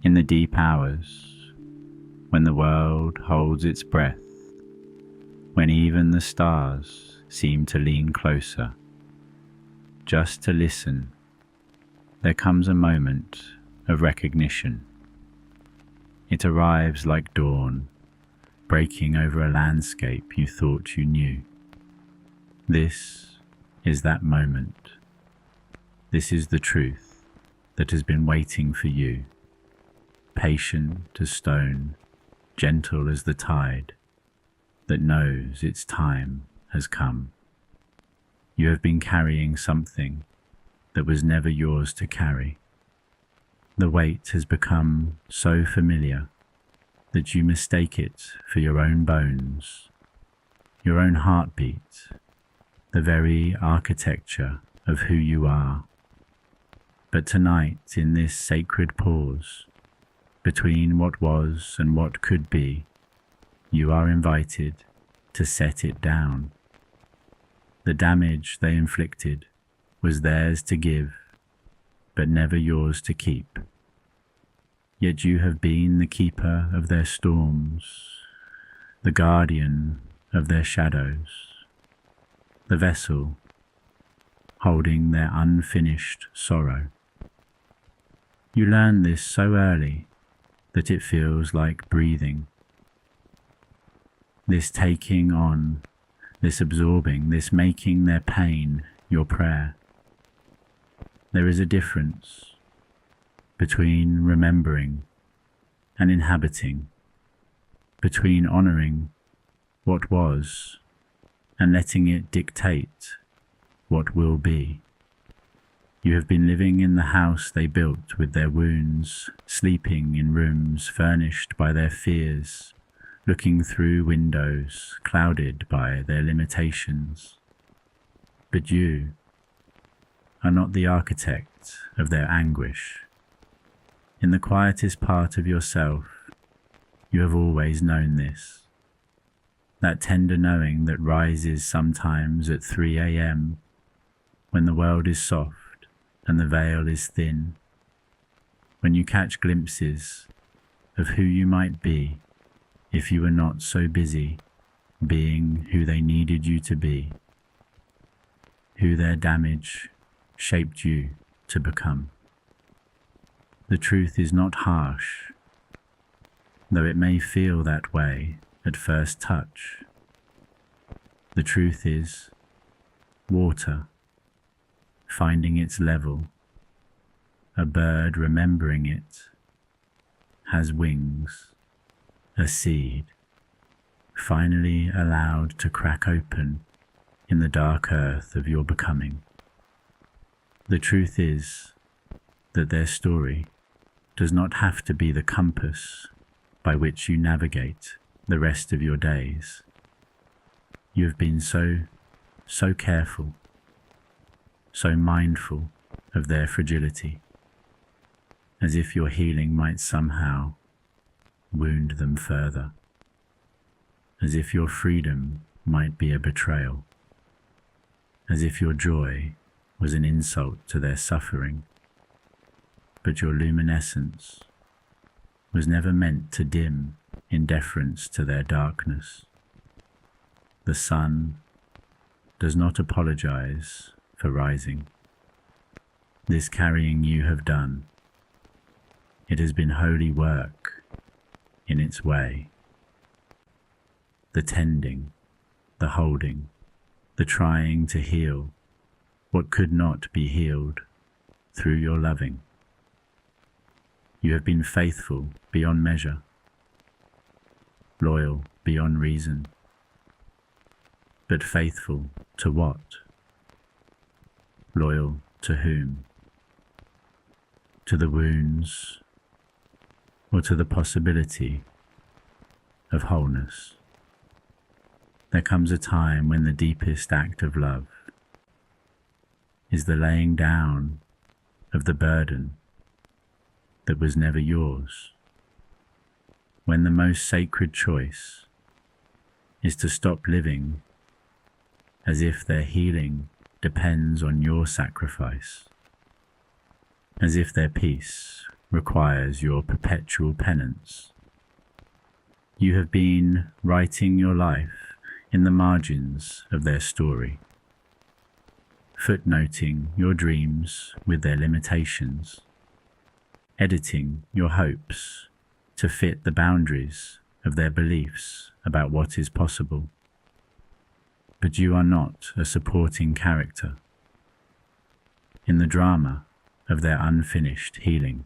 In the deep hours, when the world holds its breath, when even the stars seem to lean closer, just to listen, there comes a moment of recognition. It arrives like dawn, breaking over a landscape you thought you knew. This is that moment. This is the truth that has been waiting for you. Patient as stone, gentle as the tide, that knows its time has come. You have been carrying something that was never yours to carry. The weight has become so familiar that you mistake it for your own bones, your own heartbeat, the very architecture of who you are. But tonight, in this sacred pause, between what was and what could be, you are invited to set it down. The damage they inflicted was theirs to give, but never yours to keep. Yet you have been the keeper of their storms, the guardian of their shadows, the vessel holding their unfinished sorrow. You learn this so early that it feels like breathing. This taking on, this absorbing, this making their pain your prayer. There is a difference between remembering and inhabiting, between honoring what was and letting it dictate what will be. You have been living in the house they built with their wounds, sleeping in rooms furnished by their fears, looking through windows clouded by their limitations. But you are not the architect of their anguish. In the quietest part of yourself, you have always known this. That tender knowing that rises sometimes at 3 a.m. when the world is soft and the veil is thin, when you catch glimpses of who you might be if you were not so busy being who they needed you to be, who their damage shaped you to become. The truth is not harsh, though it may feel that way at first touch. The truth is water finding its level, a bird remembering it, has wings, a seed, finally allowed to crack open in the dark earth of your becoming. The truth is that their story does not have to be the compass by which you navigate the rest of your days. You have been so careful, so mindful of their fragility, as if your healing might somehow wound them further, as if your freedom might be a betrayal, as if your joy was an insult to their suffering. But your luminescence was never meant to dim in deference to their darkness. The sun does not apologize for rising. This carrying you have done, it has been holy work in its way. The tending, the holding, the trying to heal what could not be healed through your loving. You have been faithful beyond measure, loyal beyond reason. But faithful to what? Loyal to whom? To the wounds, or to the possibility of wholeness? There comes a time when the deepest act of love is the laying down of the burden that was never yours, when the most sacred choice is to stop living as if their healing depends on your sacrifice, as if their peace requires your perpetual penance. You have been writing your life in the margins of their story, footnoting your dreams with their limitations, editing your hopes to fit the boundaries of their beliefs about what is possible. But you are not a supporting character in the drama of their unfinished healing.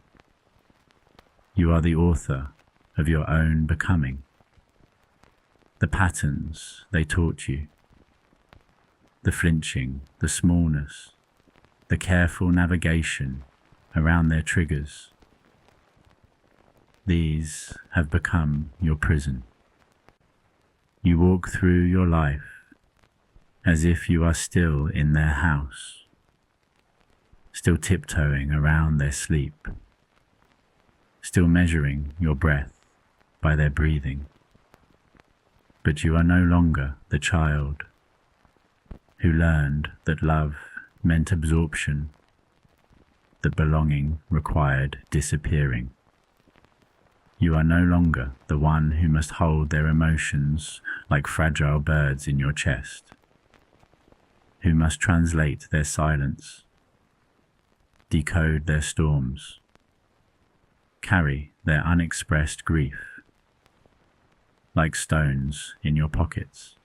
You are the author of your own becoming. The patterns they taught you, the flinching, the smallness, the careful navigation around their triggers, these have become your prison. You walk through your life as if you are still in their house, still tiptoeing around their sleep, still measuring your breath by their breathing. But you are no longer the child who learned that love meant absorption, that belonging required disappearing. You are no longer the one who must hold their emotions like fragile birds in your chest, who must translate their silence, decode their storms, carry their unexpressed grief like stones in your pockets.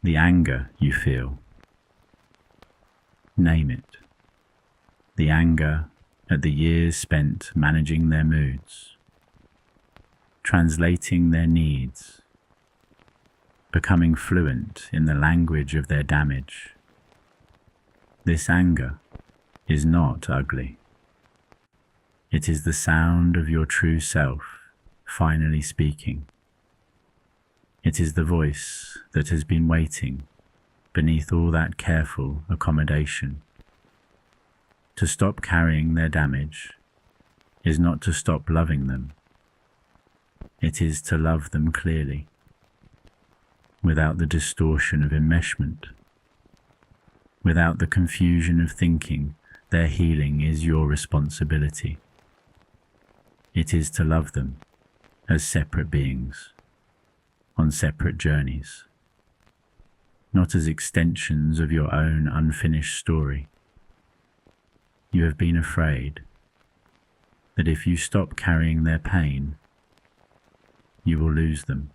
The anger you feel, name it. The anger at the years spent managing their moods, translating their needs, becoming fluent in the language of their damage. This anger is not ugly. It is the sound of your true self finally speaking. It is the voice that has been waiting beneath all that careful accommodation. To stop carrying their damage is not to stop loving them. It is to love them clearly, without the distortion of enmeshment, without the confusion of thinking their healing is your responsibility. It is to love them as separate beings, on separate journeys, not as extensions of your own unfinished story. You have been afraid that if you stop carrying their pain, you will lose them.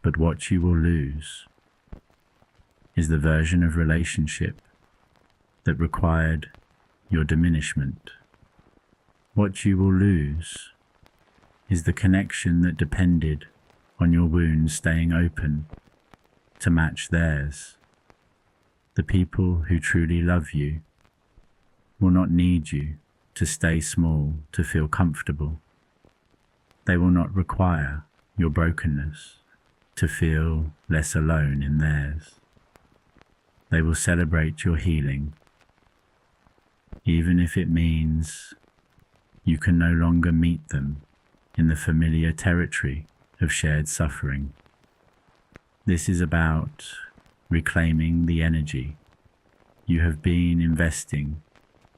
But what you will lose is the version of relationship that required your diminishment. What you will lose is the connection that depended on your wounds staying open to match theirs. The people who truly love you will not need you to stay small to feel comfortable. They will not require your brokenness to feel less alone in theirs. They will celebrate your healing, even if it means you can no longer meet them in the familiar territory of shared suffering. This is about reclaiming the energy you have been investing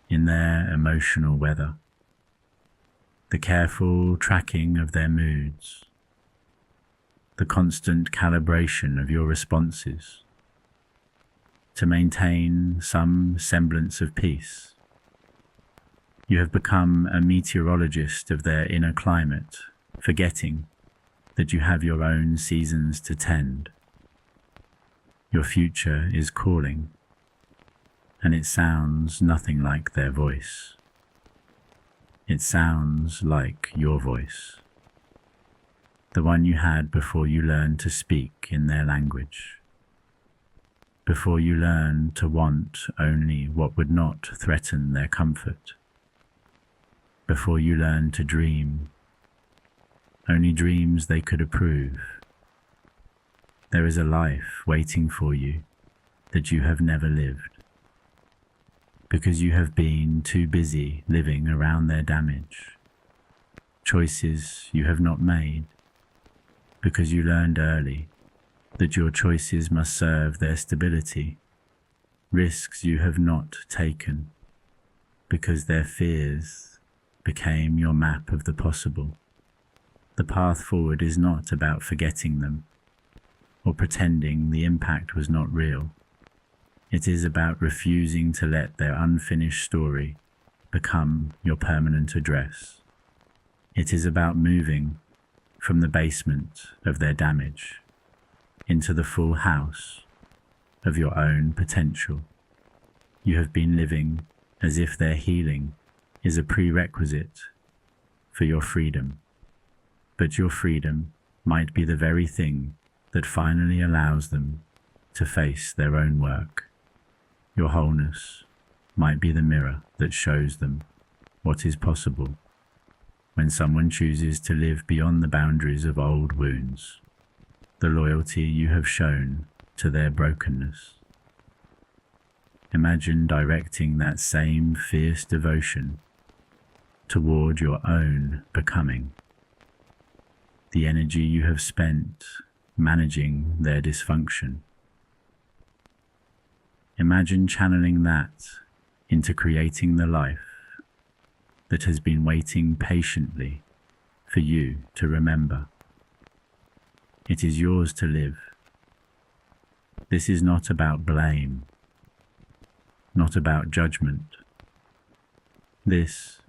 in their emotional weather, the careful tracking of their moods, the constant calibration of your responses to maintain some semblance of peace. You have become a meteorologist of their inner climate, forgetting that you have your own seasons to tend. Your future is calling, and it sounds nothing like their voice. It sounds like your voice, the one you had before you learned to speak in their language, before you learned to want only what would not threaten their comfort, before you learned to dream only dreams they could approve. There is a life waiting for you that you have never lived, because you have been too busy living around their damage, choices you have not made, because you learned early that your choices must serve their stability, risks you have not taken, because their fears became your map of the possible. The path forward is not about forgetting them or pretending the impact was not real. It is about refusing to let their unfinished story become your permanent address. It is about moving from the basement of their damage into the full house of your own potential. You have been living as if their healing is a prerequisite for your freedom, but your freedom might be the very thing that finally allows them to face their own work. Your wholeness might be the mirror that shows them what is possible when someone chooses to live beyond the boundaries of old wounds, the loyalty you have shown to their brokenness. Imagine directing that same fierce devotion toward your own becoming, the energy you have spent managing their dysfunction. Imagine channeling that into creating the life that has been waiting patiently for you to remember. It is yours to live. This is not about blame, not about judgment. This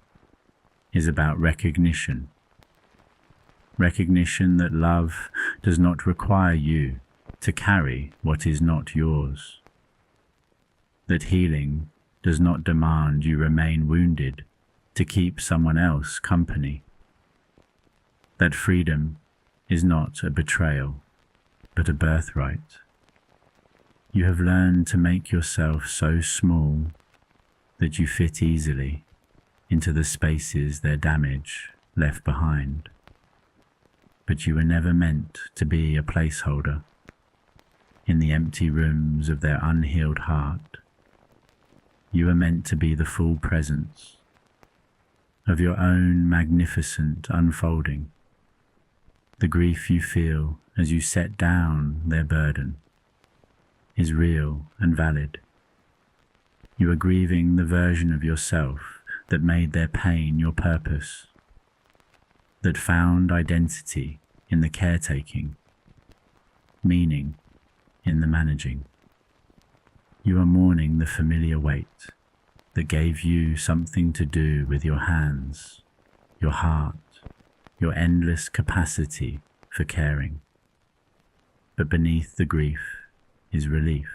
is about recognition. Recognition that love does not require you to carry what is not yours. That healing does not demand you remain wounded to keep someone else company. That freedom is not a betrayal, but a birthright. You have learned to make yourself so small that you fit easily into the spaces their damage left behind. But you were never meant to be a placeholder in the empty rooms of their unhealed heart. You are meant to be the full presence of your own magnificent unfolding. The grief you feel as you set down their burden is real and valid. You are grieving the version of yourself that made their pain your purpose, that found identity in the caretaking, meaning in the managing. You are mourning the familiar weight that gave you something to do with your hands, your heart, your endless capacity for caring. But beneath the grief is relief,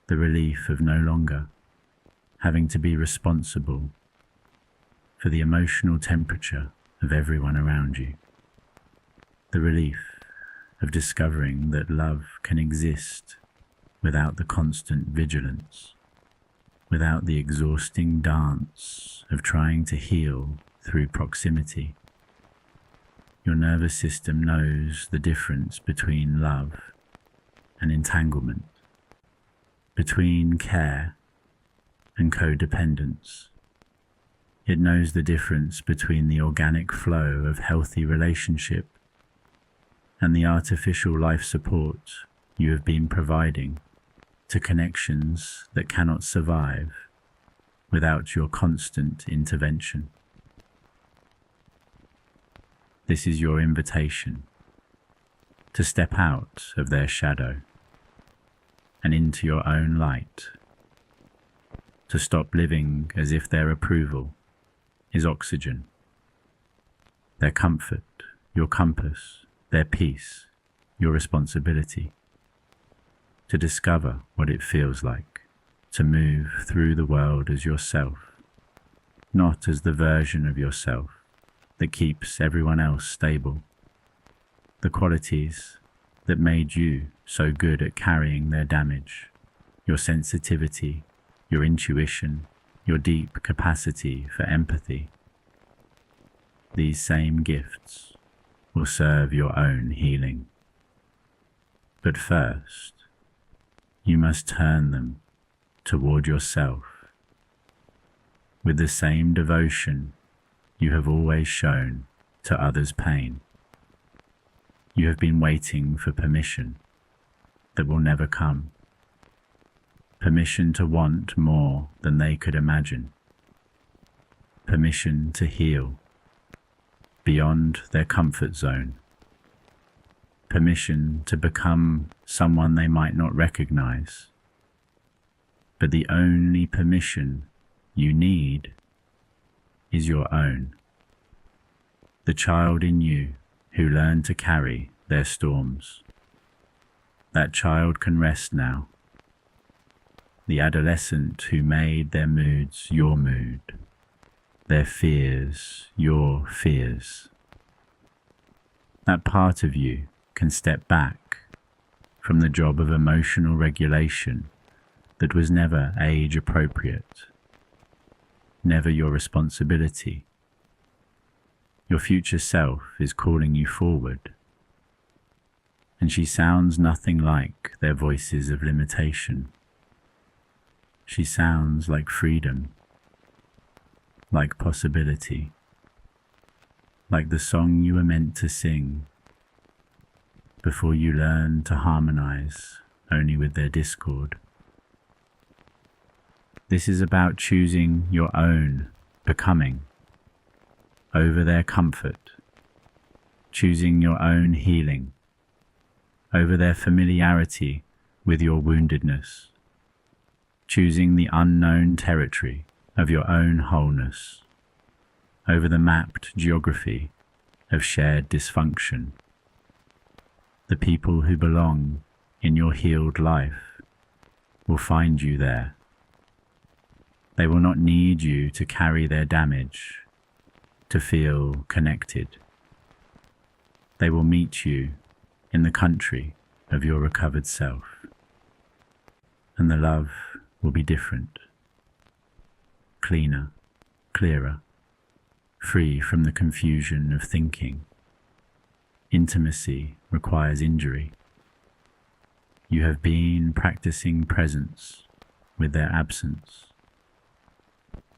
the relief of no longer having to be responsible for the emotional temperature of everyone around you, the relief of discovering that love can exist without the constant vigilance, without the exhausting dance of trying to heal through proximity. Your nervous system knows the difference between love and entanglement, between care and codependence. It knows the difference between the organic flow of healthy relationship and the artificial life support you have been providing to connections that cannot survive without your constant intervention. This is your invitation to step out of their shadow and into your own light, to stop living as if their approval is oxygen, their comfort, your compass, their peace, your responsibility, to discover what it feels like to move through the world as yourself, not as the version of yourself that keeps everyone else stable. The qualities that made you so good at carrying their damage, your sensitivity, your intuition, your deep capacity for empathy. These same gifts will serve your own healing. But first, you must turn them toward yourself with the same devotion you have always shown to others' pain. You have been waiting for permission that will never come, permission to want more than they could imagine, permission to heal beyond their comfort zone, permission to become someone they might not recognize. But the only permission you need is your own. The child in you who learned to carry their storms. That child can rest now. The adolescent who made their moods your mood, their fears your fears. That part of you can step back from the job of emotional regulation that was never age appropriate, never your responsibility. Your future self is calling you forward, and she sounds nothing like their voices of limitation. She sounds like freedom, like possibility, like the song you were meant to sing before you learned to harmonize only with their discord. This is about choosing your own becoming over their comfort, choosing your own healing over their familiarity with your woundedness, choosing the unknown territory of your own wholeness over the mapped geography of shared dysfunction. The people who belong in your healed life will find you there. They will not need you to carry their damage to feel connected. They will meet you in the country of your recovered self, and the love will be different, cleaner, clearer, free from the confusion of thinking. Intimacy requires injury. You have been practicing presence with their absence,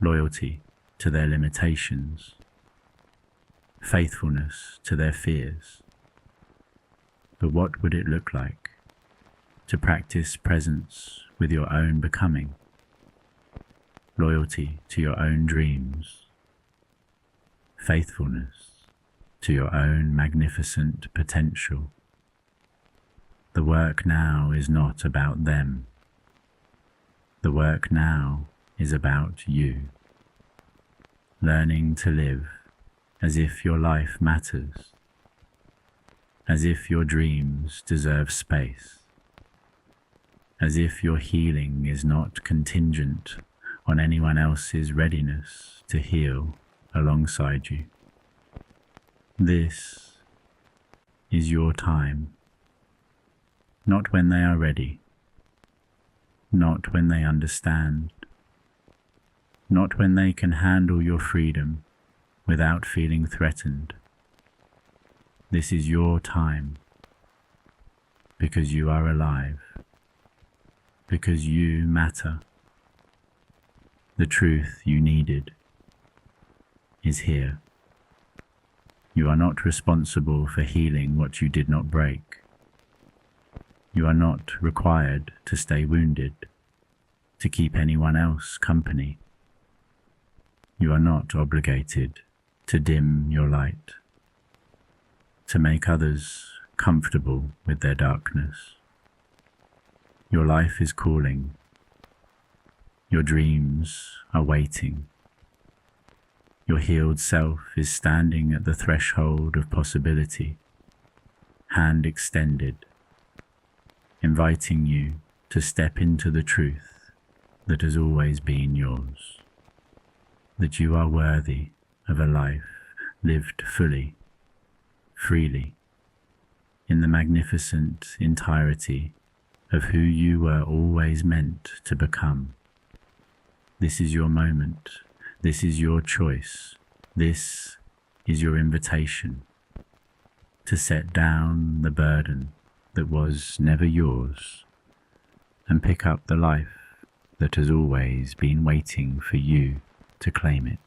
loyalty to their limitations, faithfulness to their fears. But what would it look like to practice presence with your own becoming, loyalty to your own dreams, faithfulness to your own magnificent potential? The work now is not about them. The work now is about you, learning to live as if your life matters, as if your dreams deserve space, as if your healing is not contingent on anyone else's readiness to heal alongside you. This is your time, not when they are ready, not when they understand, not when they can handle your freedom without feeling threatened. This is your time, because you are alive, because you matter. The truth you needed is here. You are not responsible for healing what you did not break. You are not required to stay wounded, to keep anyone else company. You are not obligated to dim your light, to make others comfortable with their darkness. Your life is calling. Your dreams are waiting. Your healed self is standing at the threshold of possibility, hand extended, inviting you to step into the truth that has always been yours, that you are worthy of a life lived fully, freely, in the magnificent entirety of who you were always meant to become. This is your moment. This is your choice. This is your invitation to set down the burden that was never yours and pick up the life that has always been waiting for you to claim it.